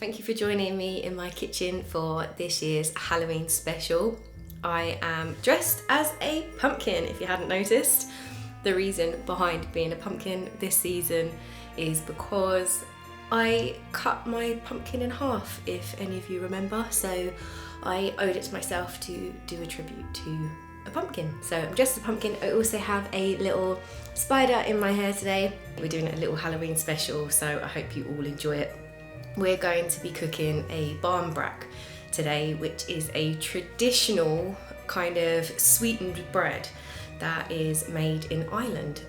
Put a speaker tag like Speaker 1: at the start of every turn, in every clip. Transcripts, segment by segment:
Speaker 1: Thank you for joining me in my kitchen for this year's Halloween special. I am dressed as a pumpkin, if you hadn't noticed. The reason behind being a pumpkin this season is because I cut my pumpkin in half, if any of you remember. So I owed it to myself to do a tribute to a pumpkin. So I'm dressed as a pumpkin. I also have a little spider in my hair today. We're doing a little Halloween special, so I hope you all enjoy it. We're going to be cooking a Barmbrack today, which is a traditional kind of sweetened bread that is made in Ireland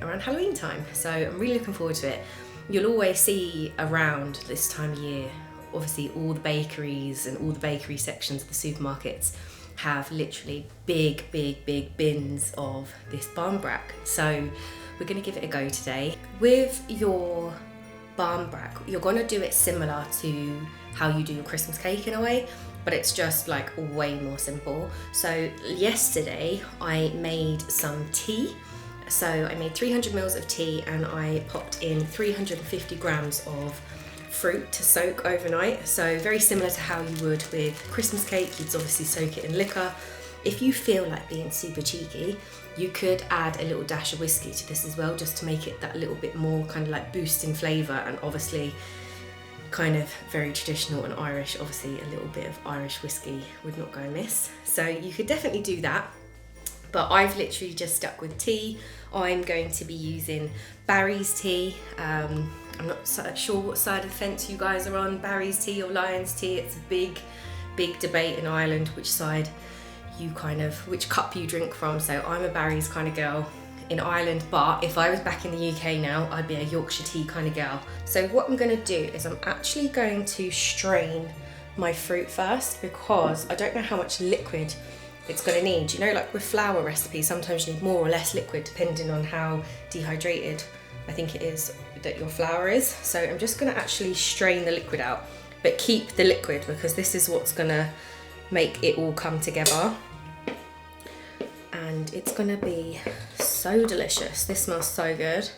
Speaker 1: around Halloween time. So I'm really looking forward to it. You'll always see around this time of year, obviously all the bakeries and all the bakery sections of the supermarkets have literally big bins of this Barmbrack. So we're going to give it a go today. With your Barmbrack, you're going to do it similar to how you do your Christmas cake in a way, but it's just like way more simple. So yesterday I made some tea. So I made 300 mils of tea and I popped in 350 grams of fruit to soak overnight. So very similar to how you would with Christmas cake, you'd obviously soak it in liquor. If you feel like being super cheeky, you could add a little dash of whiskey to this as well, just to make it that little bit more kind of like boost in flavour, and obviously kind of very traditional and Irish. Obviously a little bit of Irish whiskey would not go amiss. So you could definitely do that. But I've literally just stuck with tea. I'm going to be using Báirín tea. I'm not sure what side of the fence you guys are on, Báirín tea or Lion's tea. It's a big debate in Ireland which side which cup you drink from. So I'm a Báirín kind of girl in Ireland, but if I was back in the UK now, I'd be a Yorkshire tea kind of girl. So what I'm going to do is I'm actually going to strain my fruit first, because I don't know how much liquid it's going to need. You know, like with flour recipes, sometimes you need more or less liquid depending on how dehydrated I think it is that your flour is. So I'm just going to actually strain the liquid out, but keep the liquid because this is what's going to make it all come together. And it's gonna be so delicious. This smells so good.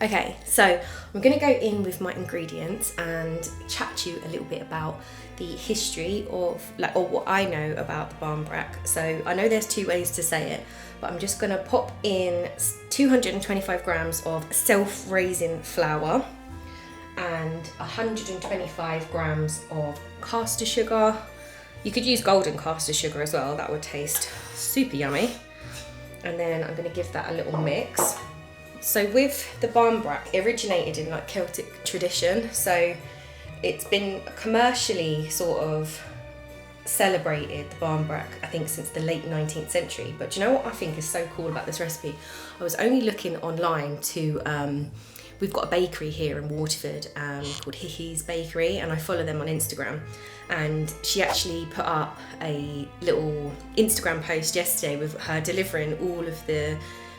Speaker 1: Okay, so I'm gonna go in with my ingredients and chat to you a little bit about the history of, or what I know about the Barmbrack. So I know there's two ways to say it, but I'm just gonna pop in 225 grams of self-raising flour and 125 grams of caster sugar. You could use golden caster sugar as well, that would taste super yummy. And then I'm going to give that a little mix. So with the Barmbrack, it originated in like Celtic tradition, so it's been commercially sort of celebrated, the Barmbrack, I think since the late 19th century. But do you know what I think is so cool about this recipe? I was only looking online to, we've got a bakery here in Waterford called Hickey's Bakery, and I follow them on Instagram. And she actually put up a little Instagram post yesterday with her delivering all of the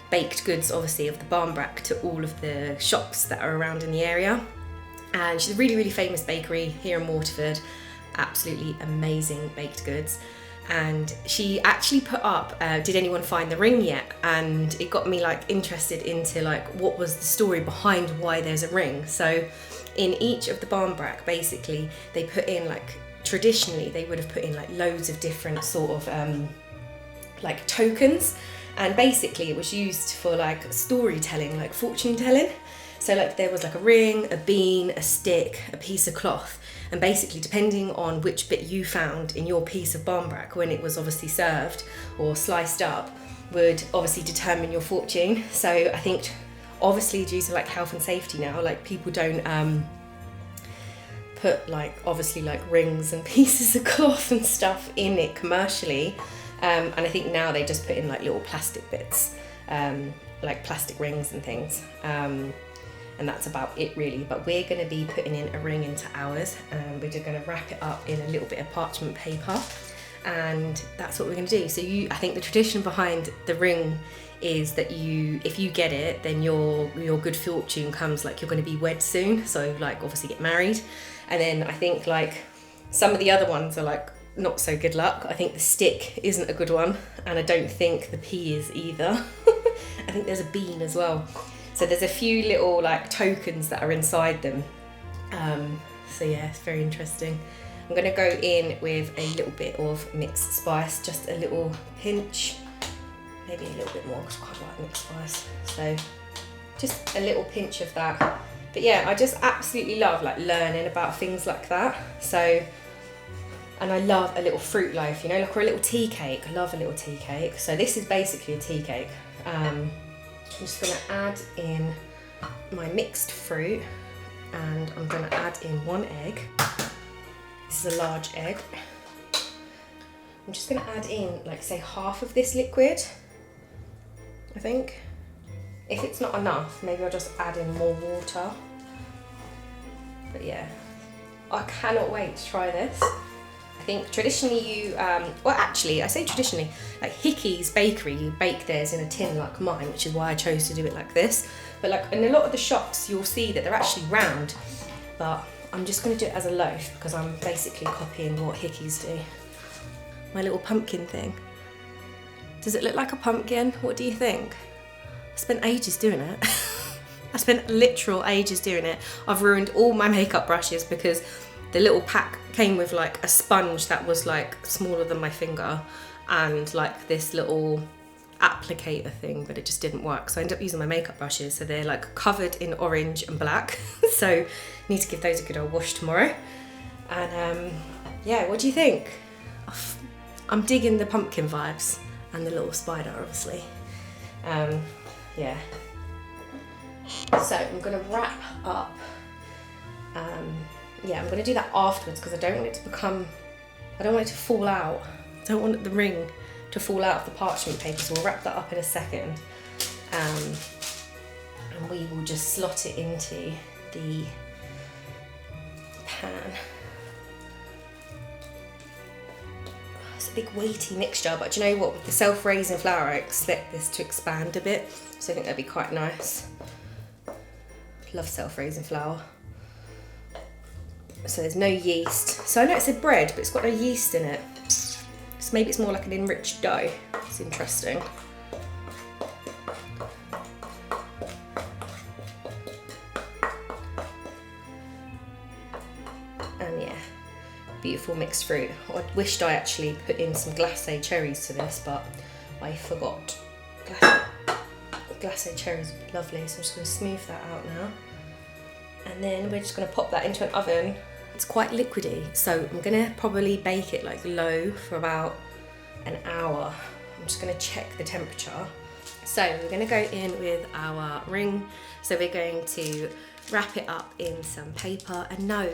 Speaker 1: baked goods, obviously, of the Barmbrack to all of the shops that are around in the area. And she's a really famous bakery here in Waterford, absolutely amazing baked goods. And she actually put up, did anyone find the ring yet? And it got me like interested into like what was the story behind why there's a ring. So in each of the Barmbrack, basically, they put in like, traditionally they would have put in like loads of different sort of like tokens, and basically it was used for like storytelling, like fortune telling. So like there was like a ring, a bean, a stick, a piece of cloth, and basically depending on which bit you found in your piece of Barmbrack when it was obviously served or sliced up would obviously determine your fortune. So I think obviously due to like health and safety now, like people don't put like obviously like rings and pieces of cloth and stuff in it commercially, and I think now they just put in like little plastic bits, like plastic rings and things, and that's about it really. But we're going to be putting in a ring into ours, and we're just going to wrap it up in a little bit of parchment paper, and that's what we're going to do. So I think the tradition behind the ring is that if you get it, then your good fortune comes, like you're going to be wed soon, so like obviously get married. And then I think like some of the other ones are like not so good luck. I think the stick isn't a good one, and I don't think the pea is either. I think there's a bean as well. So there's a few little like tokens that are inside them. So yeah, it's very interesting. I'm gonna go in with a little bit of mixed spice, just a little pinch, maybe a little bit more because I quite like mixed spice. So just a little pinch of that. But yeah, I just absolutely love like learning about things like that. So, and I love a little fruit loaf, you know, like, or a little tea cake. I love a little tea cake. So this is basically a tea cake. I'm just gonna add in my mixed fruit, and I'm gonna add in 1 egg. This is a large egg. I'm just gonna add in, like, say, half of this liquid, I think. If it's not enough, maybe I'll just add in more water. But yeah, I cannot wait to try this. I think traditionally you, well actually I say traditionally, like Hickey's Bakery, you bake theirs in a tin like mine, which is why I chose to do it like this. But like in a lot of the shops you'll see that they're actually round, but I'm just going to do it as a loaf because I'm basically copying what Hickey's do. My little pumpkin thing. Does it look like a pumpkin? What do you think? I spent ages doing it. I spent literal ages doing it. I've ruined all my makeup brushes because the little pack came with like a sponge that was like smaller than my finger and like this little applicator thing, but it just didn't work. So I ended up using my makeup brushes. So they're like covered in orange and black. So need to give those a good old wash tomorrow. And yeah, what do you think? I'm digging the pumpkin vibes and the little spider, obviously. Yeah. So I'm gonna wrap up. Yeah, I'm gonna do that afterwards because I don't want it to become, I don't want it to fall out. I don't want the ring to fall out of the parchment paper, so we'll wrap that up in a second. And we will just slot it into the pan. It's a big weighty mixture, but do you know what? With the self-raising flour, I expect this to expand a bit, so I think that'd be quite nice. Love self-raising flour. So there's no yeast. So I know it said bread, but it's got no yeast in it. So maybe it's more like an enriched dough. It's interesting. And yeah, beautiful mixed fruit. I wished I actually put in some glacé cherries to this, but I forgot. Glacé cherries would be lovely, so I'm just going to smooth that out now. And then we're just going to pop that into an oven. It's quite liquidy, so I'm going to probably bake it like low for about an hour. I'm just going to check the temperature. So we're going to go in with our ring. So we're going to wrap it up in some paper. And no,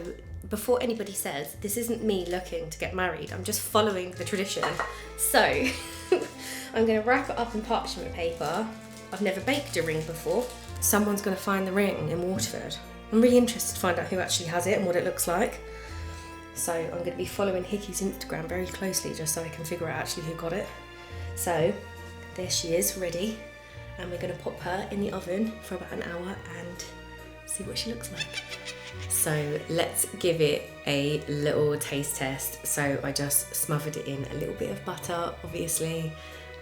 Speaker 1: before anybody says, this isn't me looking to get married. I'm just following the tradition. So I'm going to wrap it up in parchment paper. I've never baked a ring before. Someone's going to find the ring in Waterford. I'm really interested to find out who actually has it and what it looks like. So I'm going to be following Hickey's Instagram very closely just so I can figure out actually who got it. So there she is, ready. And we're going to pop her in the oven for about an hour and see what she looks like. So let's give it a little taste test. So I just smothered it in a little bit of butter, obviously.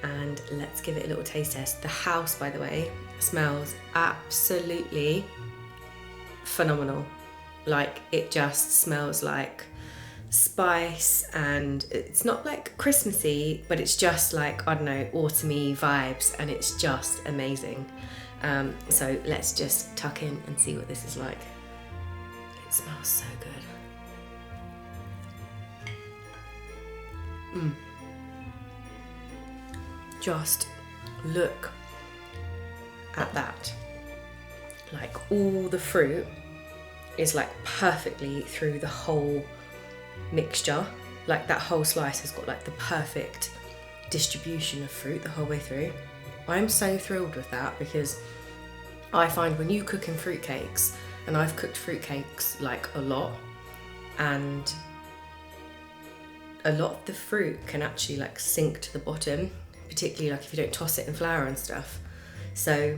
Speaker 1: And let's give it a little taste test. The house, by the way, smells absolutely phenomenal. Like, it just smells like spice, and it's not like Christmassy, but it's just like, I don't know, autumny vibes, and it's just amazing. So let's just tuck in and see what this is like. It smells so good. Just look at that. Like, all the fruit is like perfectly through the whole mixture. Like, that whole slice has got like the perfect distribution of fruit the whole way through. I'm so thrilled with that because I find when you cook in fruitcakes, and I've cooked fruitcakes like a lot, and a lot of the fruit can actually like sink to the bottom, particularly like if you don't toss it in flour and stuff. So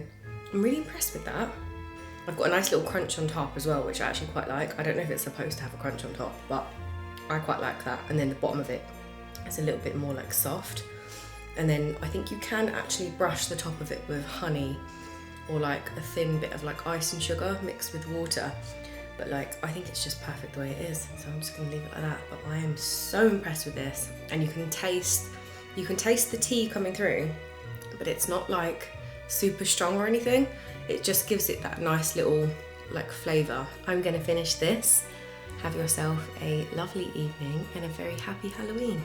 Speaker 1: I'm really impressed with that. I've got a nice little crunch on top as well, which I actually quite like. I don't know if it's supposed to have a crunch on top, but I quite like that. And then the bottom of it is a little bit more like soft. And then I think you can actually brush the top of it with honey or like a thin bit of like ice and sugar mixed with water. but like I think it's just perfect the way it is, so I'm just gonna leave it like that. But I am so impressed with this, and you can taste the tea coming through, but it's not like super strong or anything. It just gives it that nice little like flavour. I'm gonna finish this. Have yourself a lovely evening and a very happy Halloween.